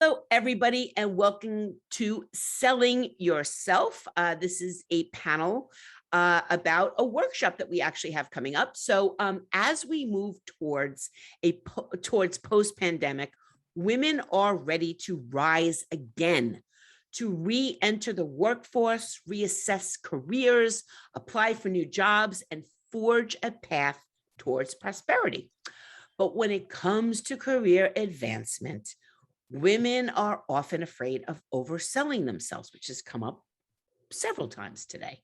Hello, everybody, and welcome to Selling Yourself. This is a panel about a workshop that we actually have coming up. So, as we move towards post-pandemic, women are ready to rise again, to re-enter the workforce, reassess careers, apply for new jobs, and forge a path towards prosperity. But when it comes to career advancement, women are often afraid of overselling themselves, which has come up several times today.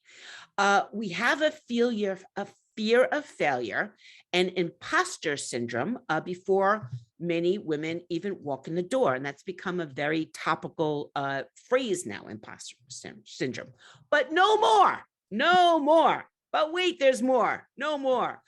We have a fear of failure and imposter syndrome before many women even walk in the door. And that's become a very topical phrase now, imposter syndrome. But no more, no more. But wait, there's more, no more.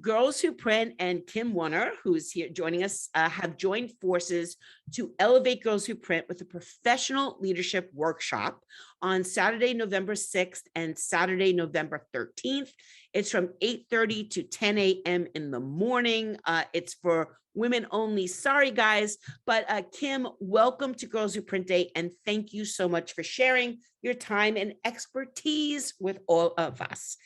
Girls Who Print and Kim Wunner, who's here joining us, have joined forces to elevate Girls Who Print with a professional leadership workshop on Saturday, November 6th and Saturday, November 13th. It's from 8:30 to 10 a.m. in the morning. It's for women only. Sorry, guys. But Kim, welcome to Girls Who Print Day, and thank you so much for sharing your time and expertise with all of us.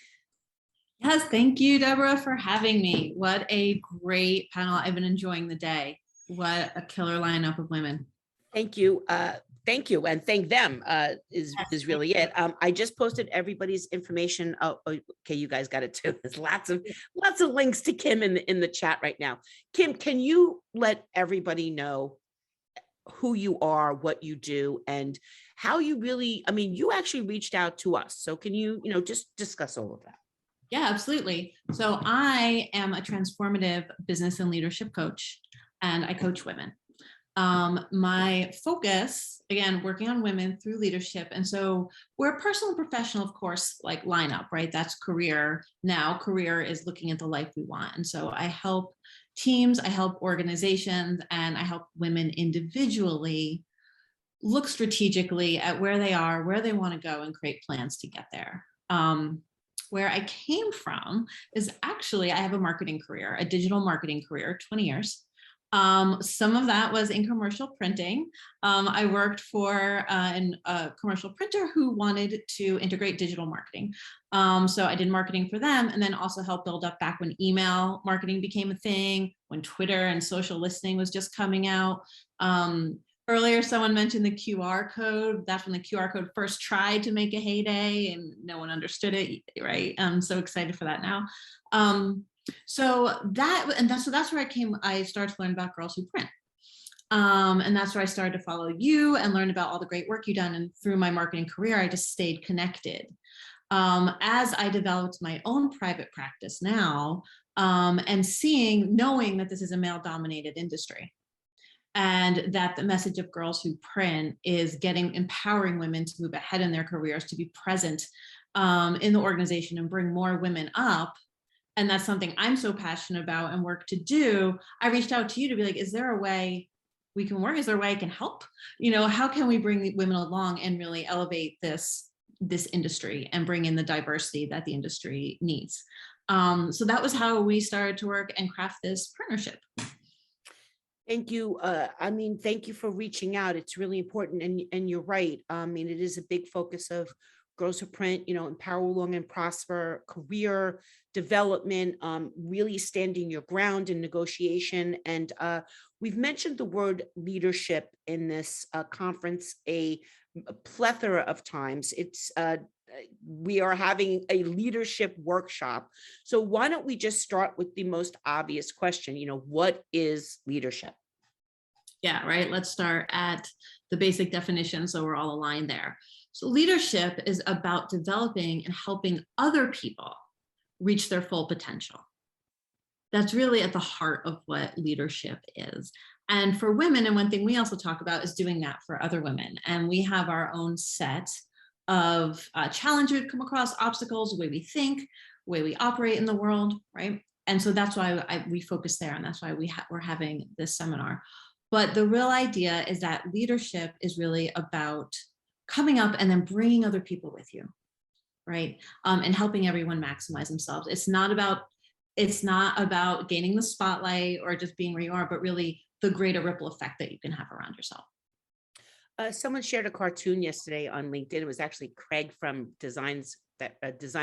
Yes, thank you, Deborah, for having me. What a great panel. I've been enjoying the day. What a killer lineup of women. Thank you. Thank you. And thank them is really it. I just posted everybody's information. Oh, okay, you guys got it too. There's lots of links to Kim in the chat right now. Kim, can you let everybody know who you are, what you do, and how you really, you actually reached out to us. So can you, just discuss all of that? Yeah, absolutely. So I am a transformative business and leadership coach, and I coach women. My focus, again, working on women through leadership. And so we're personal and professional, of course, like line up, right? That's career. Now career is looking at the life we want. And so I help teams, I help organizations, and I help women individually look strategically at where they are, where they want to go, and create plans to get there. Where I came from is actually, I have a marketing career, a digital marketing career, 20 years. Some of that was in commercial printing. I worked for a commercial printer who wanted to integrate digital marketing. So I did marketing for them, and then also helped build up back when email marketing became a thing, when Twitter and social listening was just coming out. Earlier, someone mentioned the QR code. That's when the QR code first tried to make a heyday and no one understood it, right? I'm so excited for that now. So that's where I started to learn about Girls Who Print. And that's where I started to follow you and learn about all the great work you've done. And through my marketing career, I just stayed connected. As I developed my own private practice now, and knowing that this is a male-dominated industry, and that the message of Girls Who Print is empowering women to move ahead in their careers, to be present in the organization and bring more women up. And that's something I'm so passionate about and work to do. I reached out to you to be like, is there a way we can work? Is there a way I can help? How can we bring the women along and really elevate this industry and bring in the diversity that the industry needs? So that was how we started to work and craft this partnership. Thank you. Thank you for reaching out. It's really important. And you're right. It is a big focus of Girls Who Print, empower, long, and prosper, career development, really standing your ground in negotiation. And we've mentioned the word leadership in this conference a plethora of times. We are having a leadership workshop. So why don't we just start with the most obvious question, what is leadership? Yeah, right. Let's start at the basic definition so we're all aligned there. So leadership is about developing and helping other people reach their full potential. That's really at the heart of what leadership is. And for women, and one thing we also talk about is doing that for other women. And we have our own set of challenges we come across, obstacles, the way we think, the way we operate in the world, right? And so that's why we focus there, and that's why we're having this seminar. But the real idea is that leadership is really about coming up and then bringing other people with you, right? And helping everyone maximize themselves. It's not about gaining the spotlight or just being where you are, but really the greater ripple effect that you can have around yourself. Someone shared a cartoon yesterday on LinkedIn. It was actually Craig from Design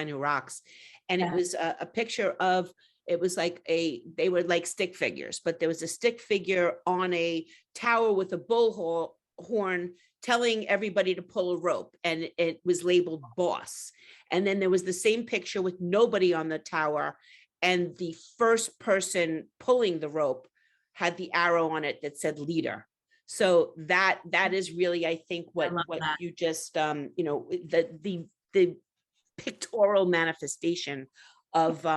Who Rocks. And it was a picture of, it was like they were like stick figures, but there was a stick figure on a tower with a bull horn telling everybody to pull a rope, and it was labeled boss. And then there was the same picture with nobody on the tower, and the first person pulling the rope had the arrow on it that said leader. So that is really, I think, what you just the pictorial manifestation of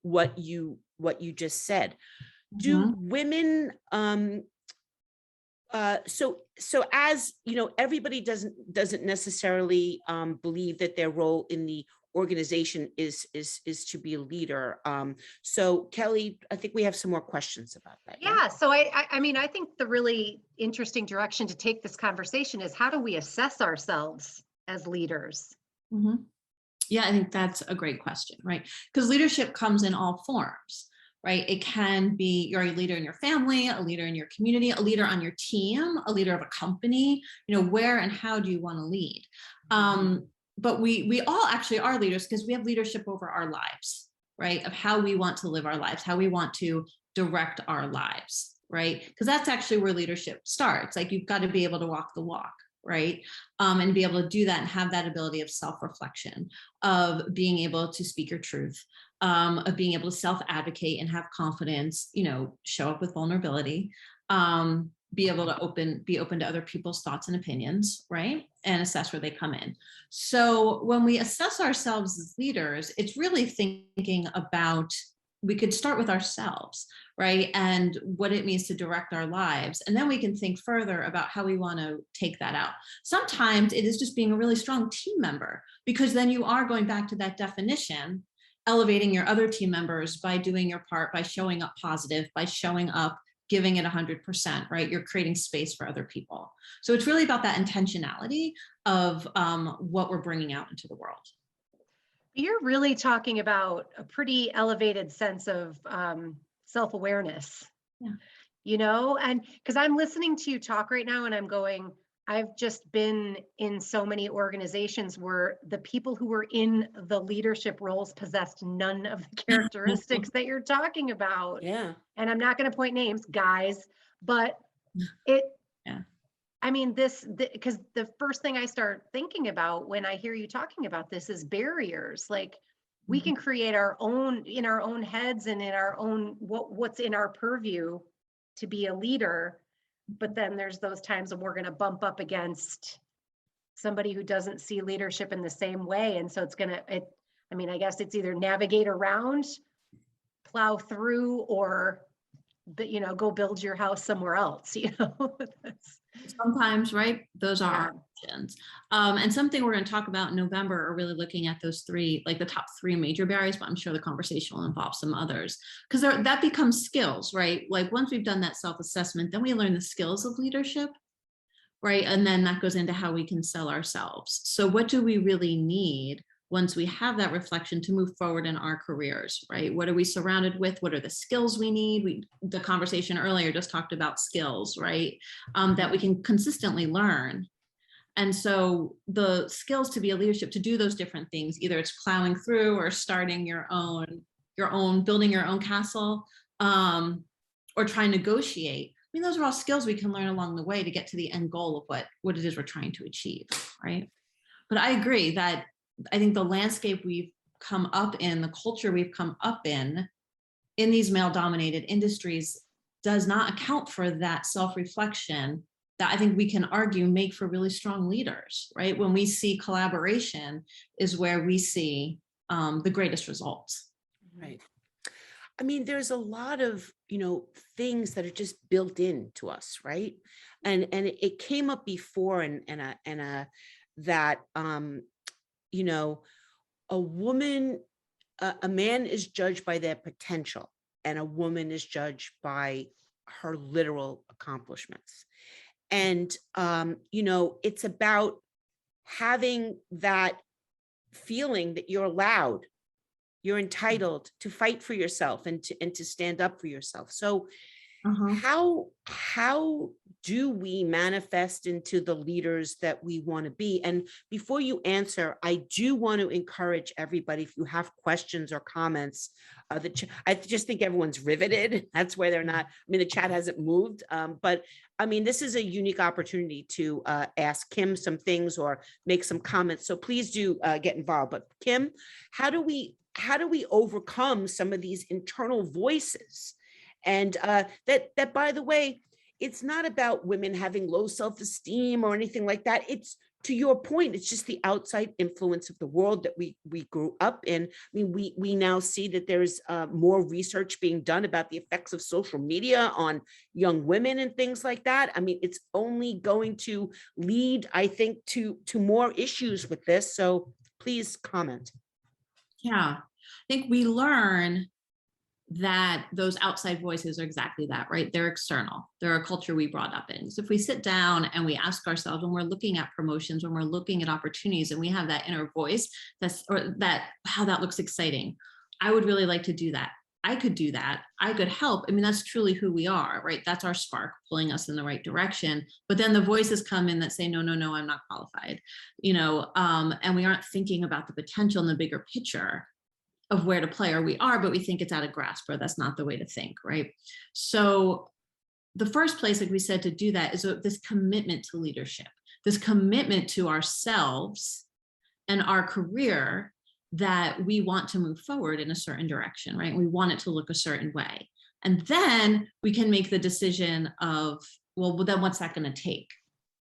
what you just said. Do women so as you know, everybody doesn't necessarily believe that their role in the organization is to be a leader. So Kelly, I think we have some more questions about that. Yeah. So I mean, I think the really interesting direction to take this conversation is, how do we assess ourselves as leaders? Yeah, I think that's a great question, right? Because leadership comes in all forms, right? It can be you're a leader in your family, a leader in your community, a leader on your team, a leader of a company. You know, where and how do you want to lead? But we all actually are leaders because we have leadership over our lives, right? Of how we want to live our lives, how we want to direct our lives, right? Because that's actually where leadership starts. Like, you've got to be able to walk the walk, right? And be able to do that and have that ability of self-reflection, of being able to speak your truth, of being able to self-advocate and have confidence, you know, show up with vulnerability, be able to be open to other people's thoughts and opinions, right? And assess where they come in. So when we assess ourselves as leaders, it's really thinking about, we could start with ourselves, right? And what it means to direct our lives. And then we can think further about how we want to take that out. Sometimes it is just being a really strong team member, because then you are going back to that definition, elevating your other team members by doing your part, by showing up positive, by showing up, giving it 100%, right? You're creating space for other people. So it's really about that intentionality of what we're bringing out into the world. You're really talking about a pretty elevated sense of self-awareness, you know, and because I'm listening to you talk right now and I'm going, I've just been in so many organizations where the people who were in the leadership roles possessed none of the characteristics that you're talking about. Yeah. And I'm not going to point names, guys, but I mean, because the first thing I start thinking about when I hear you talking about this is barriers. Like, we can create our own in our own heads and in our own what's in our purview to be a leader. But then there's those times when we're going to bump up against somebody who doesn't see leadership in the same way. And so I mean, I guess it's either navigate around, plow through, or, you know, go build your house somewhere else, you know. Sometimes, right? Those are options. And something we're going to talk about in November are really looking at those three, like the top three major barriers, but I'm sure the conversation will involve some others, because that becomes skills, right? Like, once we've done that self-assessment, then we learn the skills of leadership, right? And then that goes into how we can sell ourselves. So what do we really need once we have that reflection to move forward in our careers, right? What are we surrounded with? What are the skills we need? The conversation earlier just talked about skills, right? That we can consistently learn. And so the skills to be a leadership, to do those different things, either it's plowing through or starting your own, building your own castle, or trying to negotiate. I mean, those are all skills we can learn along the way to get to the end goal of what it is we're trying to achieve, right? But I agree that I think the landscape we've come up in, the culture we've come up in these male-dominated industries does not account for that self-reflection that I think we can argue make for really strong leaders, right? When we see collaboration is where we see the greatest results. Right. I mean, there's a lot of, you know, things that are just built into us, right? And it came up before that you know, a man is judged by their potential, and a woman is judged by her literal accomplishments. And, you know, it's about having that feeling that you're allowed, you're entitled to fight for yourself and to stand up for yourself. So How do we manifest into the leaders that we want to be? And before you answer, I do want to encourage everybody, if you have questions or comments, I just think everyone's riveted. That's why they're not, I mean, the chat hasn't moved, but I mean, this is a unique opportunity to ask Kim some things or make some comments. So please do get involved. But Kim, how do we overcome some of these internal voices? And that, by the way, it's not about women having low self-esteem or anything like that. It's, to your point, it's just the outside influence of the world that we grew up in. I mean, we now see that there's more research being done about the effects of social media on young women and things like that. I mean, it's only going to lead, I think, to more issues with this. So please comment. Yeah, I think we learn that those outside voices are exactly that, right? They're external. They're a culture we brought up in. So if we sit down and we ask ourselves, when we're looking at promotions, when we're looking at opportunities, and we have that inner voice, how that looks exciting. I would really like to do that. I could do that. I could help. I mean, that's truly who we are, right? That's our spark pulling us in the right direction. But then the voices come in that say, no, I'm not qualified, and we aren't thinking about the potential in the bigger picture of where to play, or we are, but we think it's out of grasp, or that's not the way to think, right? So the first place, like we said, to do that is this commitment to leadership, this commitment to ourselves and our career, that we want to move forward in a certain direction, right? We want it to look a certain way. And then we can make the decision of, well, then what's that going to take?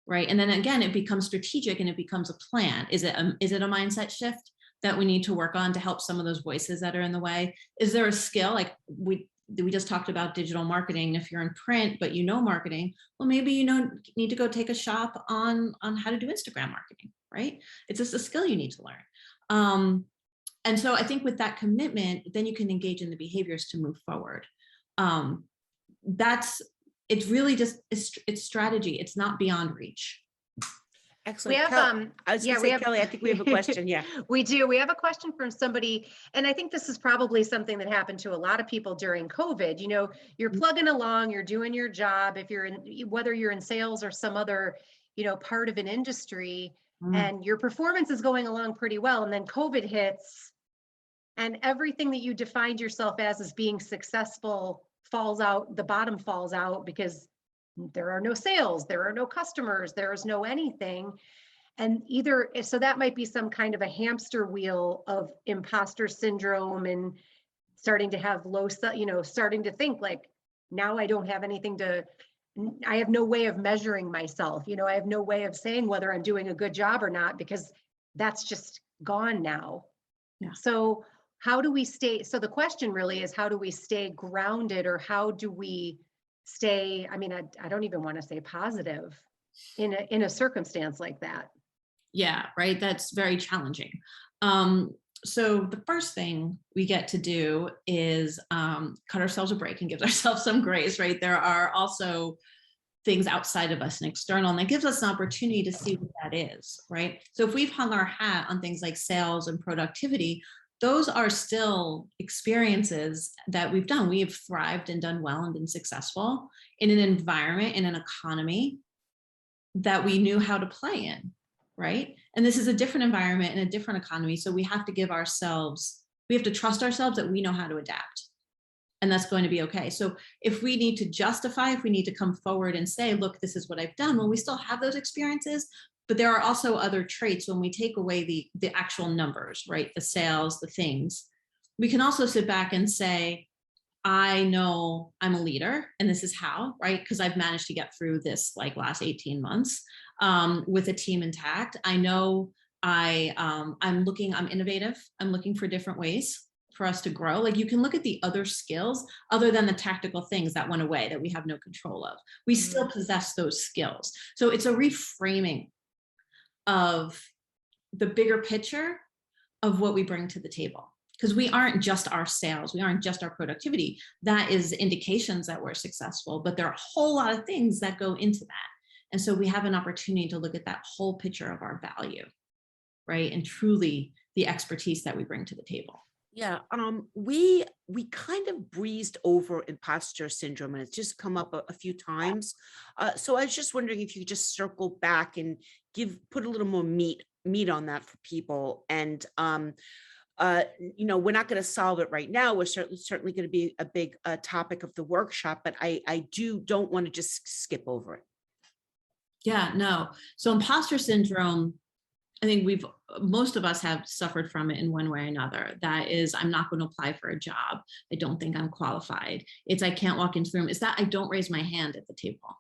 Right. And then again, it becomes strategic and it becomes a plan. Is it a mindset shift that we need to work on to help some of those voices that are in the way? Is there a skill? Like we just talked about digital marketing. If you're in print, but marketing, well, maybe need to go take a shop on how to do Instagram marketing, right? It's just a skill you need to learn. And so I think with that commitment, then you can engage in the behaviors to move forward. It's really just, it's strategy. It's not beyond reach. Excellent. We have, Kelly, I think we have a question. Yeah, we do. We have a question from somebody, and I think this is probably something that happened to a lot of people during COVID. You're plugging along, you're doing your job. If whether you're in sales or some other, part of an industry, and your performance is going along pretty well, and then COVID hits, and everything that you defined yourself as being successful falls out. The bottom falls out because there are no sales, there are no customers, there is no anything. And so that might be some kind of a hamster wheel of imposter syndrome, and starting to have starting to think like, now I don't have anything I have no way of measuring myself. I have no way of saying whether I'm doing a good job or not, because that's just gone now. Yeah. So how do we stay? So the question really is, how do we stay grounded, or how do we stay, I don't even want to say positive in a circumstance like that? Yeah, right. That's very challenging. So the first thing we get to do is cut ourselves a break and give ourselves some grace, right? There are also things outside of us and external, and that gives us an opportunity to see what that is, right? So if we've hung our hat on things like sales and productivity, those are still experiences that we've done. We have thrived and done well and been successful in an environment, in an economy that we knew how to play in, right? And this is a different environment and a different economy. So we have to trust ourselves that we know how to adapt. And that's going to be okay. So if we need to justify, if we need to come forward and say, look, this is what I've done, well, we still have those experiences. But there are also other traits when we take away the actual numbers, right? The sales, the things. We can also sit back and say, I know I'm a leader, and this is how, right? Because I've managed to get through this last 18 months with a team intact. I know I'm innovative. I'm looking for different ways for us to grow. You can look at the other skills other than the tactical things that went away that we have no control of. We still possess those skills. So it's a reframing of the bigger picture of what we bring to the table, because we aren't just our sales, we aren't just our productivity. That is indications that we're successful, but there are a whole lot of things that go into that. And so we have an opportunity to look at that whole picture of our value, right? And truly the expertise that we bring to the table. Yeah, we kind of breezed over imposter syndrome, and it's just come up a few times. So I was just wondering if you could just circle back and put a little more meat on that for people. And we're not going to solve it right now. We're certainly going to be a big topic of the workshop, but I don't want to just skip over it. Yeah, no. So imposter syndrome, I think most of us have suffered from it in one way or another. That is, I'm not going to apply for a job. I don't think I'm qualified. It's, I can't walk into the room. It's that I don't raise my hand at the table,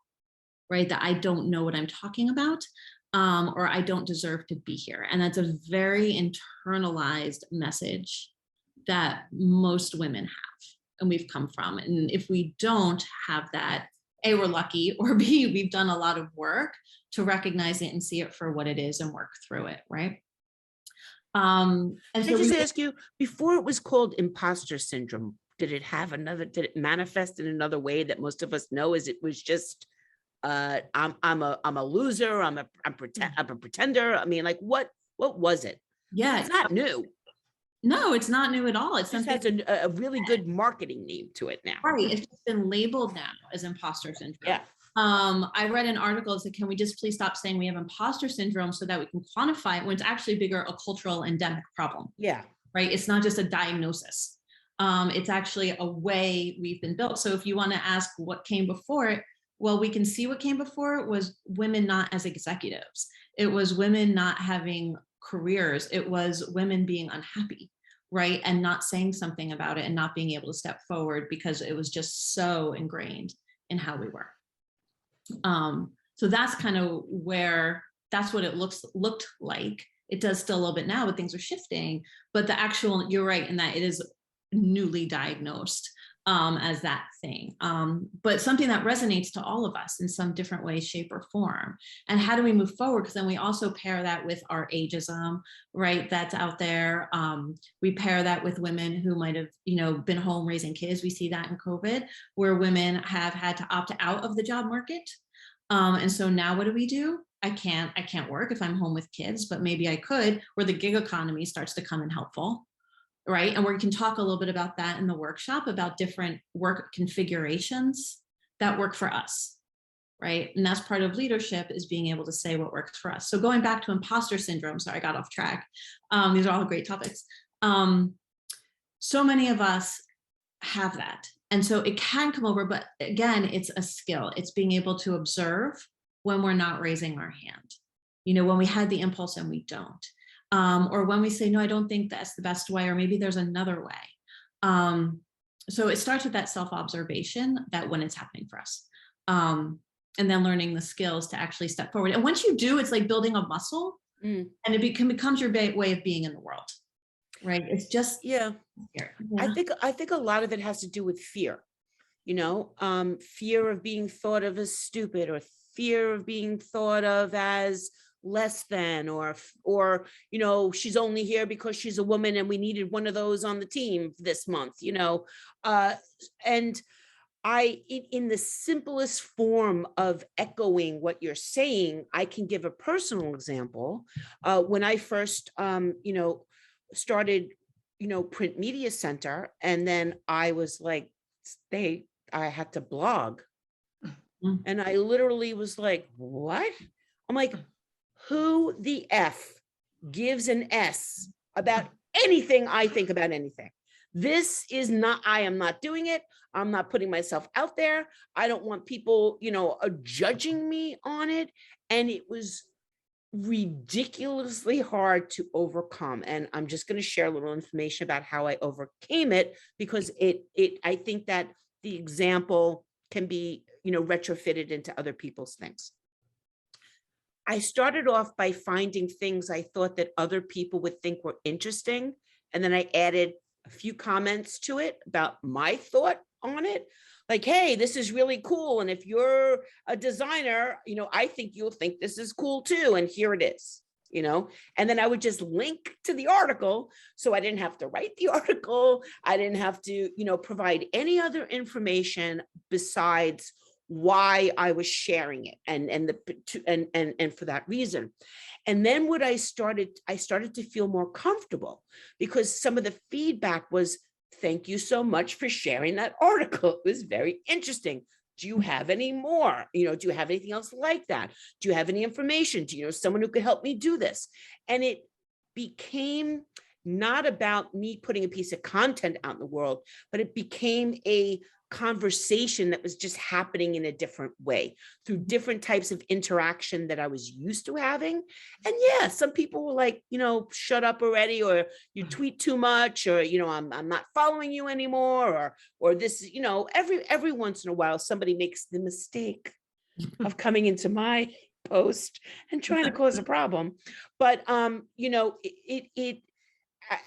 right? That I don't know what I'm talking about, or I don't deserve to be here. And that's a very internalized message that most women have and we've come from. And if we don't have that, A, we're lucky, or B, we've done a lot of work to recognize it and see it for what it is and work through it, right? And Can so I just ask you, before it was called imposter syndrome, did it manifest in another way that most of us know? Is it was just I'm a loser, I'm a pretender? I mean, like what was it? yeah, It's not new. no, it's not new at all. It's It just something has a really good marketing name to it now. right. It's just been labeled now as imposter syndrome. Yeah. I read an article that said, can we just please stop saying we have imposter syndrome so that we can quantify it when it's actually bigger, a cultural endemic problem, Yeah. right? It's not just a diagnosis. It's actually a way we've been built. So if you want to ask what came before it, well, we can see what came before it was women not as executives. It was women not having careers. It was women being unhappy, right? And not saying something about it and not being able to step forward because it was just so ingrained in how we were. So that's kind of where, that's what it looked like. It does still a little bit now, but things are shifting. But the actual, you're right, in that it is newly diagnosed as that thing, but something that resonates to all of us in some different way, shape, or form. And how do we move forward? Because then we also pair that with our ageism, right? That's out there. We pair that with women who might have, been home raising kids. We see that in COVID, where women have had to opt out of the job market. And so now what do? I can't work if I'm home with kids, but maybe I could, where the gig economy starts to come in helpful. Right. And we can talk a little bit about that in the workshop, about different work configurations that work for us. Right. And that's part of leadership, is being able to say what works for us. So going back to imposter syndrome, sorry, I got off track. These are all great topics. So many of us have that. And so it can come over, but again, it's a skill. It's being able to observe when we're not raising our hand, when we had the impulse and we don't. Or when we say, no, I don't think that's the best way, or maybe there's another way. So it starts with that self-observation, that when it's happening for us, and then learning the skills to actually step forward. And once you do, it's like building a muscle, and it becomes your way of being in the world, right? It's just, yeah. I think a lot of it has to do with fear, fear of being thought of as stupid, or fear of being thought of as less than, or she's only here because she's a woman and we needed one of those on the team this month, and in the simplest form of echoing what you're saying, I can give a personal example. When I first started Print Media Center, and then I was like, I had to blog, and I literally was like, what? I'm like, who the F gives an S about anything I think about anything? This is not, I am not doing it. I'm not putting myself out there. I don't want people, judging me on it. And it was ridiculously hard to overcome. And I'm just going to share a little information about how I overcame it, because I think that the example can be, retrofitted into other people's things. I started off by finding things I thought that other people would think were interesting. And then I added a few comments to it about my thought on it. Like, hey, this is really cool. And if you're a designer, I think you'll think this is cool too. And here it is, and then I would just link to the article. So I didn't have to write the article. I didn't have to, provide any other information besides why I was sharing it and for that reason. And then what I started to feel more comfortable, because some of the feedback was, thank you so much for sharing that article. It was very interesting. Do you have any more? Do you have anything else like that? Do you have any information? Do you know someone who could help me do this? And it became not about me putting a piece of content out in the world, but it became a conversation that was just happening in a different way through different types of interaction that I was used to having. And yeah, some people were like, shut up already, or you tweet too much, or, I'm not following you anymore, or this, every once in a while, somebody makes the mistake of coming into my post and trying to cause a problem. But, and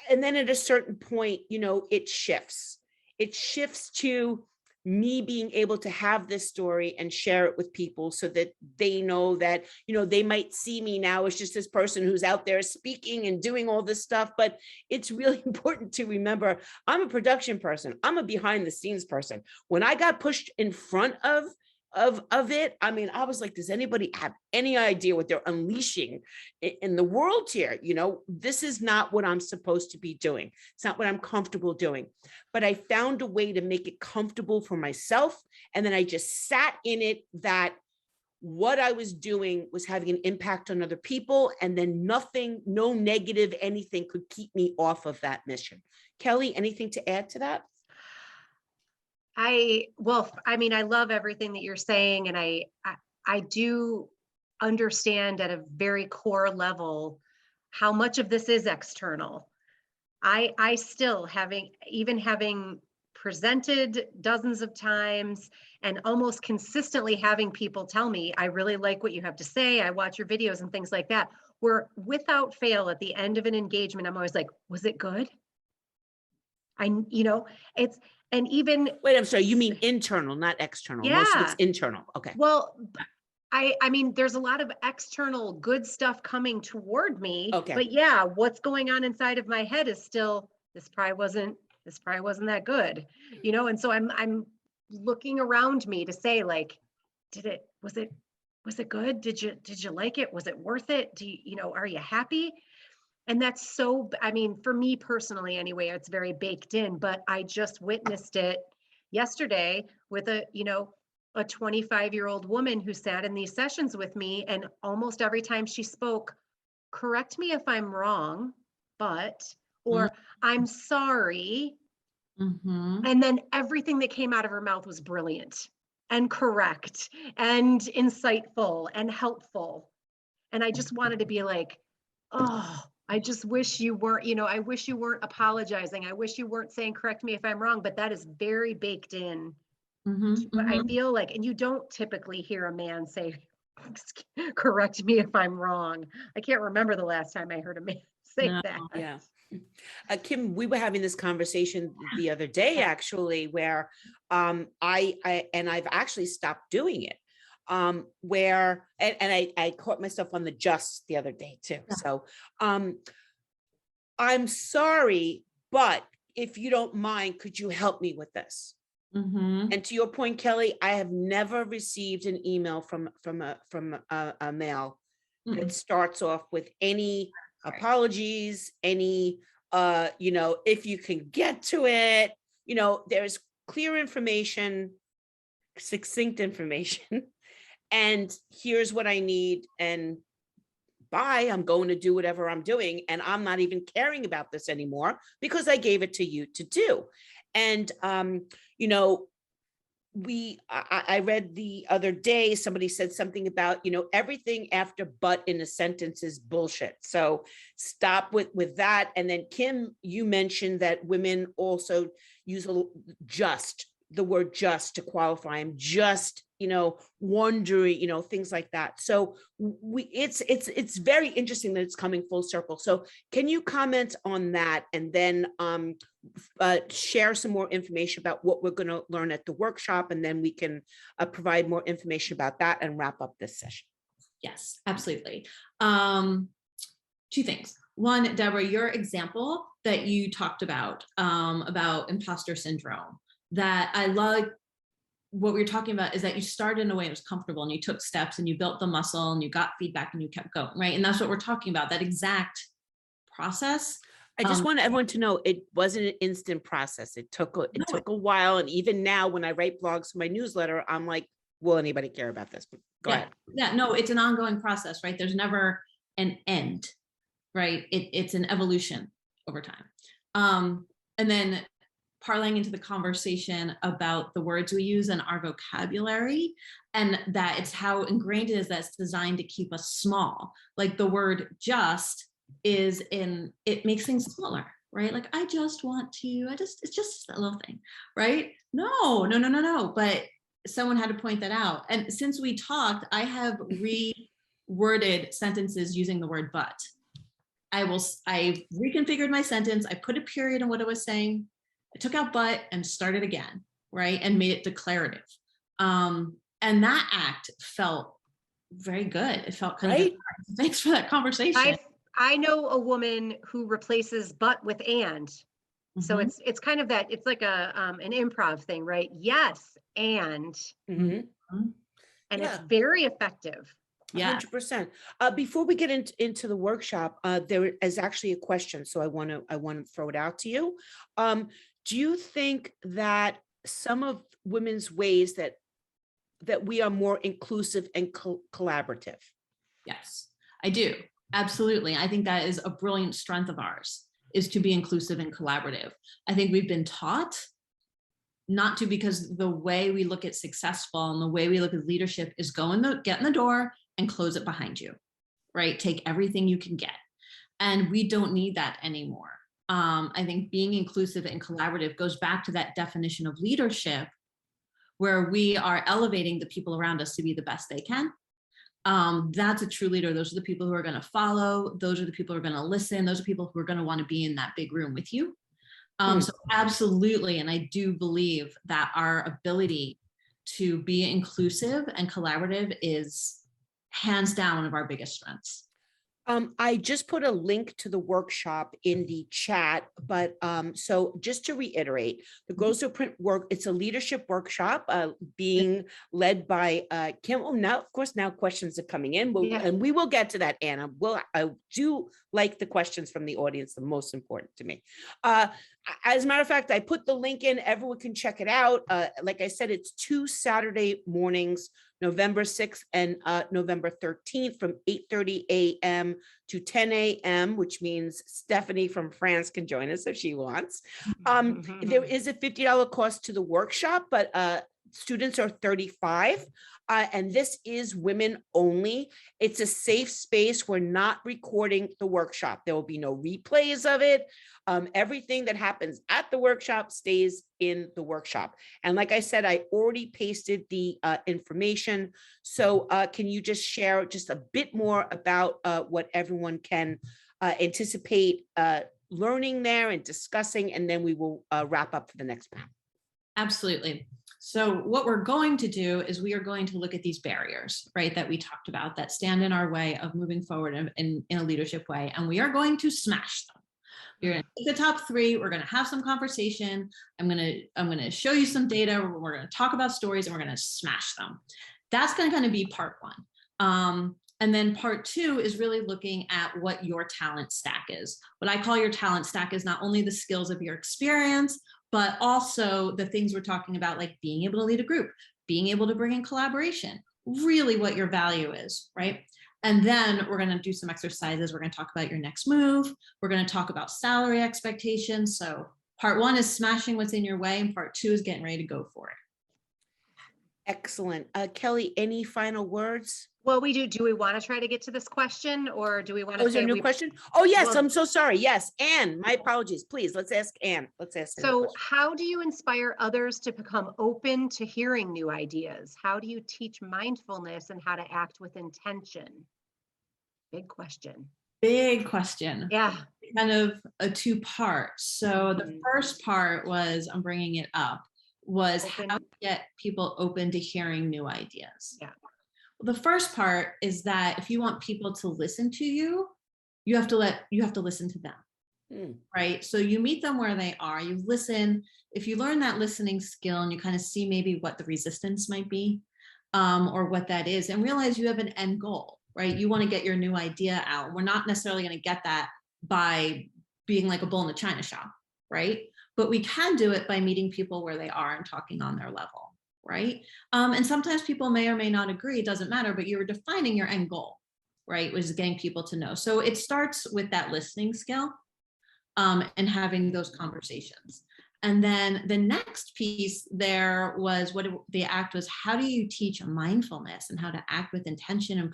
then at a certain point, it shifts to me being able to have this story and share it with people so that they know that, they might see me now as just this person who's out there speaking and doing all this stuff. But it's really important to remember, I'm a production person. I'm a behind the scenes person. When I got pushed in front of it, I mean, I was like, does anybody have any idea what they're unleashing in the world here? This is not what I'm supposed to be doing. It's not what I'm comfortable doing. But I found a way to make it comfortable for myself. And then I just sat in it, that what I was doing was having an impact on other people. And then no negative, anything could keep me off of that mission. Kelly, anything to add to that? I love everything that you're saying. And I do understand at a very core level how much of this is external. I still having presented dozens of times and almost consistently having people tell me, I really like what you have to say. I watch your videos and things like that, where without fail at the end of an engagement, I'm always like, was it good? And even, wait, I'm sorry, you mean internal, not external? Yeah. Most of it's internal. Okay. Well, I mean, there's a lot of external good stuff coming toward me. Okay. But yeah, what's going on inside of my head is still, this probably wasn't that good, and so I'm looking around me to say, like, was it good? Did you like it? Was it worth it? Are you happy? And that's so, for me personally, anyway, it's very baked in, but I just witnessed it yesterday with a 25-year-old woman who sat in these sessions with me. And almost every time she spoke, correct me if I'm wrong, or I'm sorry. Mm-hmm. And then everything that came out of her mouth was brilliant and correct and insightful and helpful. And I just wanted to be like, oh, I just wish you weren't, I wish you weren't apologizing. I wish you weren't saying, correct me if I'm wrong, but that is very baked in. Mm-hmm. I feel like, and you don't typically hear a man say, correct me if I'm wrong. I can't remember the last time I heard a man say that. Yeah. Kim, we were having this conversation the other day, actually, where I've actually stopped doing it. Where I caught myself on the just the other day too. Yeah. So I'm sorry, but if you don't mind, could you help me with this? Mm-hmm. And to your point, Kelly, I have never received an email from a male that starts off with any apologies, any if you can get to it, there's clear information, succinct information. And here's what I need, and bye, I'm going to do whatever I'm doing. And I'm not even caring about this anymore because I gave it to you to do. And, I read the other day, somebody said something about, everything after but in a sentence is bullshit. So stop with that. And then Kim, you mentioned that women also use the word just to qualify. I'm just, wondering, things like that. So it's very interesting that it's coming full circle. So can you comment on that and then share some more information about what we're going to learn at the workshop, and then we can provide more information about that and wrap up this session. Yes, absolutely. Two things. One, Deborah, your example that you talked about imposter syndrome, that I love what we were talking about is that you started in a way that was comfortable and you took steps and you built the muscle and you got feedback and you kept going, right? And that's what we're talking about, that exact process. I just want everyone to know it wasn't an instant process. It took a while. And even now when I write blogs for my newsletter, I'm like, will anybody care about this? But go ahead. Yeah, no, it's an ongoing process, right? There's never an end, right? It's an evolution over time. And then parlaying into the conversation about the words we use and our vocabulary, and that it's how ingrained it is that it's designed to keep us small. Like the word just it makes things smaller, right? Like, I just want to, it's just that little thing, right? No. But someone had to point that out. And since we talked, I have reworded sentences using the word but. I reconfigured my sentence. I put a period in what I was saying. I took out but and started again, right? And made it declarative. And that act felt very good. It felt kind of good. Thanks for that conversation. I know a woman who replaces but with and. So it's kind of that, it's like an improv thing, right? Yes, and. And it's very effective. Yeah, 100%. Before we get into the workshop, there is actually a question. So I want to throw it out to you. Do you think that some of women's ways that we are more inclusive and collaborative? Yes, I do. Absolutely. I think that is a brilliant strength of ours, is to be inclusive and collaborative. I think we've been taught not to, because the way we look at successful and the way we look at leadership is get in the door and close it behind you, right? Take everything you can get. And we don't need that anymore. I think being inclusive and collaborative goes back to that definition of leadership, where we are elevating the people around us to be the best they can. That's a true leader. Those are the people who are going to follow. Those are the people who are going to listen. Those are people who are going to want to be in that big room with you. So absolutely. And I do believe that our ability to be inclusive and collaborative is hands down one of our biggest strengths. I just put a link to the workshop in the chat, but so just to reiterate, the Growth to Print it's a leadership workshop being led by Kim. Oh, now, of course, now questions are coming in, and we will get to that, Anna. I do like the questions from the audience, the most important to me. As a matter of fact, I put the link in, everyone can check it out. Like I said, it's 2 Saturday mornings, November 6th and November 13th from 8:30 a.m. to 10 a.m., which means Stephanie from France can join us if she wants. There is a $50 cost to the workshop, but students are $35. And this is women only. It's a safe space. We're not recording the workshop. There will be no replays of it. Everything that happens at the workshop stays in the workshop. And like I said, I already pasted the information. So can you just share just a bit more about what everyone can anticipate learning there and discussing, and then we will wrap up for the next panel. Absolutely. So what we're going to do is we are going to look at these barriers, right, that we talked about that stand in our way of moving forward in a leadership way, and we are going to smash them. You're going to take the top 3. We're going to have some conversation. I'm going to show you some data. We're going to talk about stories, and we're going to smash them. That's going to kind of be part 1. And then part 2 is really looking at what your talent stack is. What I call your talent stack is not only the skills of your experience, but also the things we're talking about, like being able to lead a group, being able to bring in collaboration, really what your value is, right? And then we're going to do some exercises. We're going to talk about your next move. We're going to talk about salary expectations. So part 1 is smashing what's in your way, and part 2 is getting ready to go for it. Excellent. Kelly, any final words? Well, do we want to try to get to this question, or do we want to say a new question? Oh, yes. I'm so sorry. Yes. Anne, my apologies. Please, let's ask Anne. So how do you inspire others to become open to hearing new ideas? How do you teach mindfulness and how to act with intention? Big question. Big question. Yeah. Kind of a 2-part. So the first part was, I'm bringing it up, was how to get people open to hearing new ideas. Yeah. The first part is that if you want people to listen to you, you have to listen to them, right? So you meet them where they are, you listen. If you learn that listening skill and you kind of see maybe what the resistance might be, or what that is, and realize you have an end goal, right? You want to get your new idea out. We're not necessarily going to get that by being like a bull in the china shop, right? But we can do it by meeting people where they are and talking on their level, right? And sometimes people may or may not agree, it doesn't matter, but you're defining your end goal, right? Which is getting people to know. So it starts with that listening skill, and having those conversations. And then the next piece there was what the act was, how do you teach mindfulness and how to act with intention and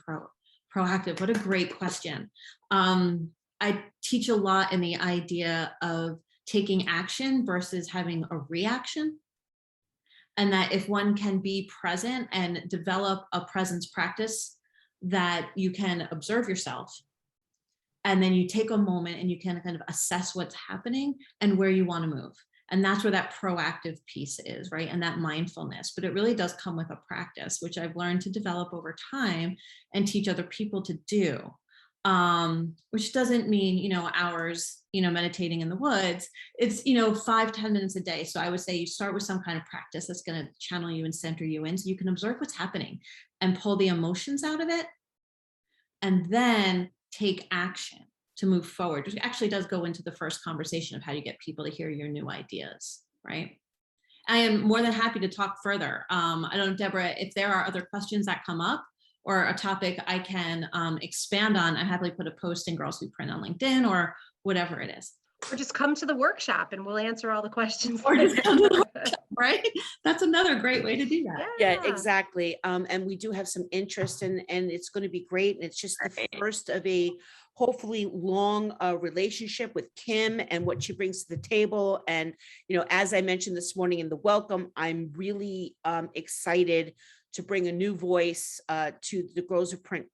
proactive? What a great question. I teach a lot in the idea of taking action versus having a reaction. And that if one can be present and develop a presence practice, that you can observe yourself. And then you take a moment and you can kind of assess what's happening and where you want to move. And that's where that proactive piece is, right? And that mindfulness, but it really does come with a practice, which I've learned to develop over time and teach other people to do. Which doesn't mean, hours, meditating in the woods. It's, 5-10 minutes a day. So I would say you start with some kind of practice that's going to channel you and center you in so you can observe what's happening and pull the emotions out of it. And then take action to move forward, which actually does go into the first conversation of how you get people to hear your new ideas, right? I am more than happy to talk further. I don't know, Deborah, if there are other questions that come up or a topic I can expand on, I happily put a post in Girls Who Print on LinkedIn or whatever it is. Or just come to the workshop and we'll answer all the questions. Or just come to the workshop, right? That's another great way to do that. Yeah, exactly. And we do have some interest and it's going to be great. And it's just the first of a hopefully long relationship with Kim and what she brings to the table. And, as I mentioned this morning in the welcome, I'm really excited to bring a new voice to the Girls Who Print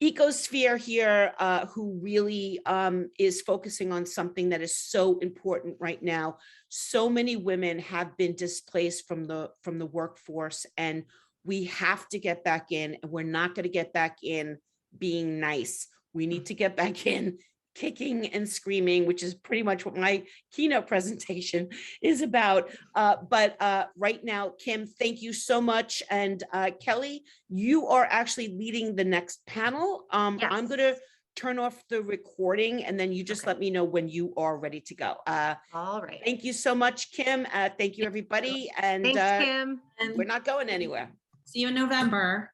ecosphere here, who really is focusing on something that is so important right now. So many women have been displaced from the workforce, and we have to get back in, and we're not going to get back in being nice. We need to get back in kicking and screaming, which is pretty much what my keynote presentation is about. But right now, Kim, thank you so much. And Kelly, you are actually leading the next panel. Yes. I'm going to turn off the recording and then you just let me know when you are ready to go. All right. Thank you so much, Kim. Thank you, everybody. And thanks, Kim. we're not going anywhere. See you in November.